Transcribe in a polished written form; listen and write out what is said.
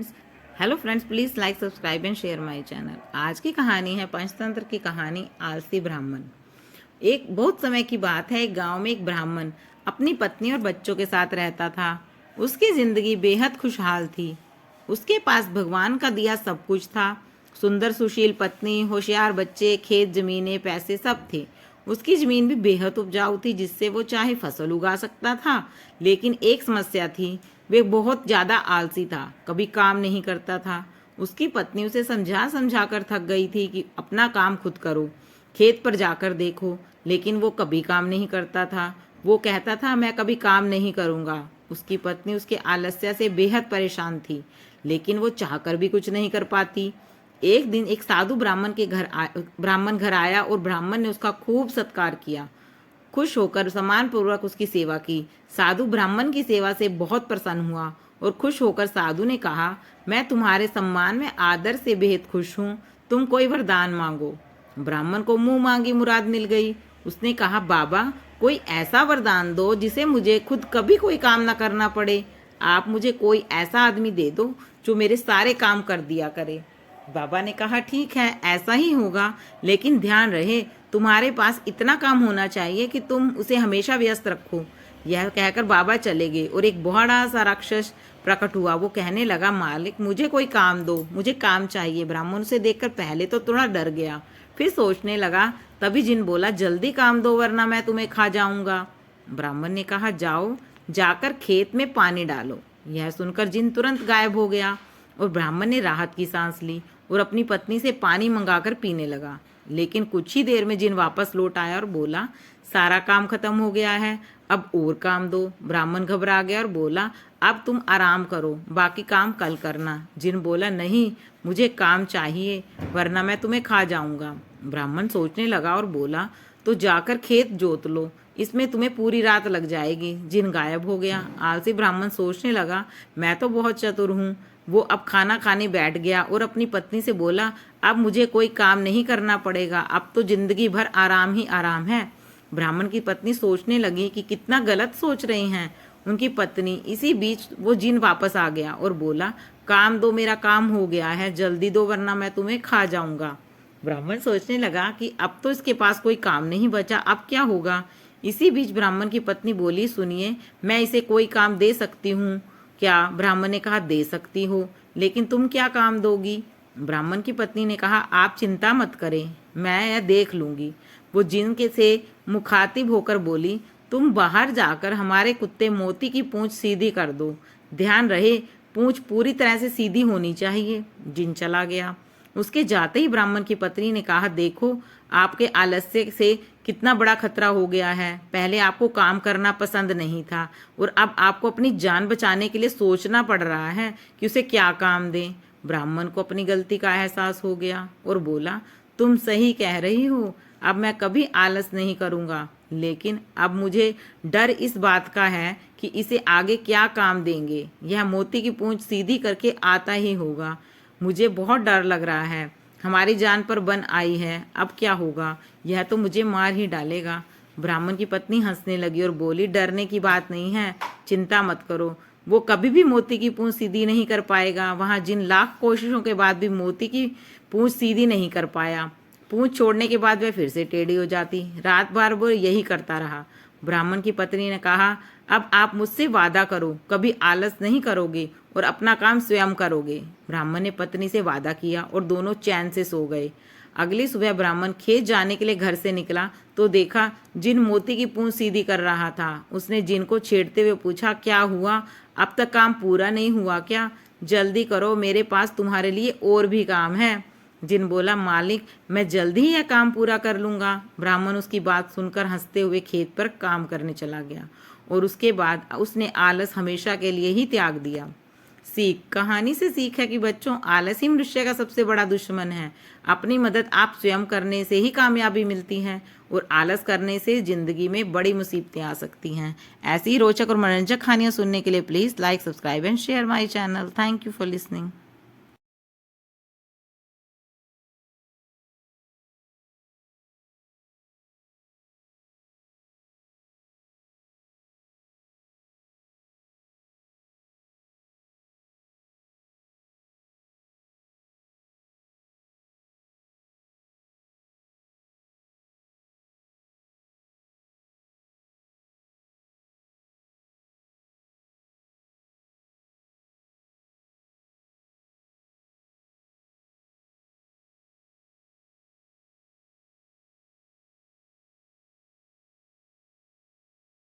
Friends hello friends, please like subscribe and share my channel. आज की कहानी है पंचतंत्र की कहानी आलसी ब्राह्मण। एक बहुत समय की बात है, एक गांव में एक ब्राह्मण अपनी पत्नी और बच्चों के साथ रहता था। उसकी जिंदगी बेहद खुशहाल थी। उसके पास भगवान का दिया सब कुछ था। सुंदर सुशील पत्नी, होशियार बच्चे, खेत जमीनें, पैसे सब थे। उसकी जमीन भी बेहद उपजाऊ थी, जिससे वो चाहे फसल उगा सकता था। लेकिन एक समस्या थी, वे बहुत ज़्यादा आलसी था, कभी काम नहीं करता था। उसकी पत्नी उसे समझा समझा कर थक गई थी कि अपना काम खुद करो, खेत पर जाकर देखो, लेकिन वो कभी काम नहीं करता था। वो कहता था, मैं कभी काम नहीं करूँगा। उसकी पत्नी उसके आलस्य से बेहद परेशान थी, लेकिन वो चाहकर भी कुछ नहीं कर पाती। एक दिन एक साधु ब्राह्मण घर आया और ब्राह्मण ने उसका खूब सत्कार किया। खुश होकर सम्मान पूर्वक उसकी सेवा की। साधु ब्राह्मण की सेवा से बहुत प्रसन्न हुआ और खुश होकर साधु ने कहा, मैं तुम्हारे सम्मान में आदर से बेहद खुश हूँ। तुम कोई वरदान मांगो। ब्राह्मण को मुंह मांगी मुराद मिल गई। उसने कहा, बाबा, कोई ऐसा वरदान दो जिसे मुझे खुद कभी कोई काम न करना पड़े। आप मुझे कोई ऐसा आदमी दे दो जो मेरे सारे काम कर दिया करे। बाबा ने कहा, ठीक है, ऐसा ही होगा, लेकिन ध्यान रहे तुम्हारे पास इतना काम होना चाहिए कि तुम उसे हमेशा व्यस्त रखो। यह कहकर बाबा चले गए और एक बड़ा सा राक्षस प्रकट हुआ। वो कहने लगा, मालिक, मुझे कोई काम दो, मुझे काम चाहिए। ब्राह्मण उसे देखकर पहले तो थोड़ा डर गया, फिर सोचने लगा। तभी जिन बोला, जल्दी काम दो वरना मैं तुम्हें खा जाऊंगा। ब्राह्मण ने कहा, जाओ, जाकर खेत में पानी डालो। यह सुनकर जिन तुरंत गायब हो गया और ब्राह्मण ने राहत की सांस ली और अपनी पत्नी से पानी मंगाकर पीने लगा। लेकिन कुछ ही देर में जिन वापस लौट आया और बोला, सारा काम खत्म हो गया है, अब और काम दो। ब्राह्मण घबरा गया और बोला, अब तुम आराम करो, बाकी काम कल करना। जिन बोला, नहीं, मुझे काम चाहिए वरना मैं तुम्हें खा जाऊंगा। ब्राह्मण सोचने लगा और बोला, तो जाकर खेत जोत लो, इसमें तुम्हें पूरी रात लग जाएगी। जिन गायब हो गया। आलसी ब्राह्मण सोचने लगा, मैं तो बहुत चतुर हूँ। वो अब खाना खाने बैठ गया और अपनी पत्नी से बोला, अब मुझे कोई काम नहीं करना पड़ेगा, अब तो जिंदगी भर आराम ही आराम है। ब्राह्मण की पत्नी सोचने लगी कि कितना गलत सोच रही हैं उनकी पत्नी। इसी बीच वो जिन वापस आ गया और बोला, काम दो, मेरा काम हो गया है, जल्दी दो वरना मैं तुम्हें खा जाऊंगा। ब्राह्मण सोचने लगा कि अब तो इसके पास कोई काम नहीं बचा, अब क्या होगा। इसी बीच ब्राह्मण की पत्नी बोली, सुनिए, मैं इसे कोई काम दे सकती हूँ क्या? ब्राह्मण ने कहा, दे सकती हो, लेकिन तुम क्या काम दोगी? ब्राह्मण की पत्नी ने कहा, आप चिंता मत करें, मैं यह देख लूंगी। वो जिन के से मुखातिब होकर बोली, तुम बाहर जाकर हमारे कुत्ते मोती की पूंछ सीधी कर दो। ध्यान रहे, पूंछ पूरी तरह से सीधी होनी चाहिए। जिन चला गया। उसके जाते ही ब्राह्मण की पत्नी ने कहा, देखो, आपके आलस्य से कितना बड़ा खतरा हो गया है। पहले आपको काम करना पसंद नहीं था और अब आपको अपनी जान बचाने के लिए सोचना पड़ रहा है कि उसे क्या काम दें। ब्राह्मण को अपनी गलती का एहसास हो गया और बोला, तुम सही कह रही हो, अब मैं कभी आलस नहीं करूँगा, लेकिन अब मुझे डर इस बात का है कि इसे आगे क्या काम देंगे। यह मोती की पूंछ सीधी करके आता ही होगा। मुझे बहुत डर लग रहा है, हमारी जान पर बन आई है, अब क्या होगा, यह तो मुझे मार ही डालेगा। ब्राह्मण की पत्नी हंसने लगी और बोली, डरने की बात नहीं है, चिंता मत करो, वो कभी भी मोती की पूंछ सीधी नहीं कर पाएगा। वहां जिन लाख कोशिशों के बाद भी मोती की पूंछ सीधी नहीं कर पाया। पूंछ छोड़ने के बाद वह फिर से टेढ़ी हो जाती। रात भर वो यही करता रहा। ब्राह्मण की पत्नी ने कहा, अब आप मुझसे वादा करो, कभी आलस नहीं करोगे और अपना काम स्वयं करोगे। ब्राह्मण ने पत्नी से वादा किया और दोनों चैन से सो गए। अगली सुबह ब्राह्मण खेत जाने के लिए घर से निकला तो देखा जिन मोती की पूंछ सीधी कर रहा था। उसने जिन को छेड़ते हुए पूछा, क्या हुआ, अब तक काम पूरा नहीं हुआ क्या? जल्दी करो, मेरे पास तुम्हारे लिए और भी काम है। जिन बोला, मालिक, मैं जल्दी ही यह काम पूरा कर लूंगा। ब्राह्मण उसकी बात सुनकर हंसते हुए खेत पर काम करने चला गया और उसके बाद उसने आलस हमेशा के लिए ही त्याग दिया। सीख, कहानी से सीख है कि बच्चों, आलस ही मनुष्य का सबसे बड़ा दुश्मन है। अपनी मदद आप स्वयं करने से ही कामयाबी मिलती है और आलस करने से जिंदगी में बड़ी मुसीबतें आ सकती हैं। ऐसी ही रोचक और मनोरंजक कहानियाँ सुनने के लिए please like, subscribe and share my channel. Thank you for listening.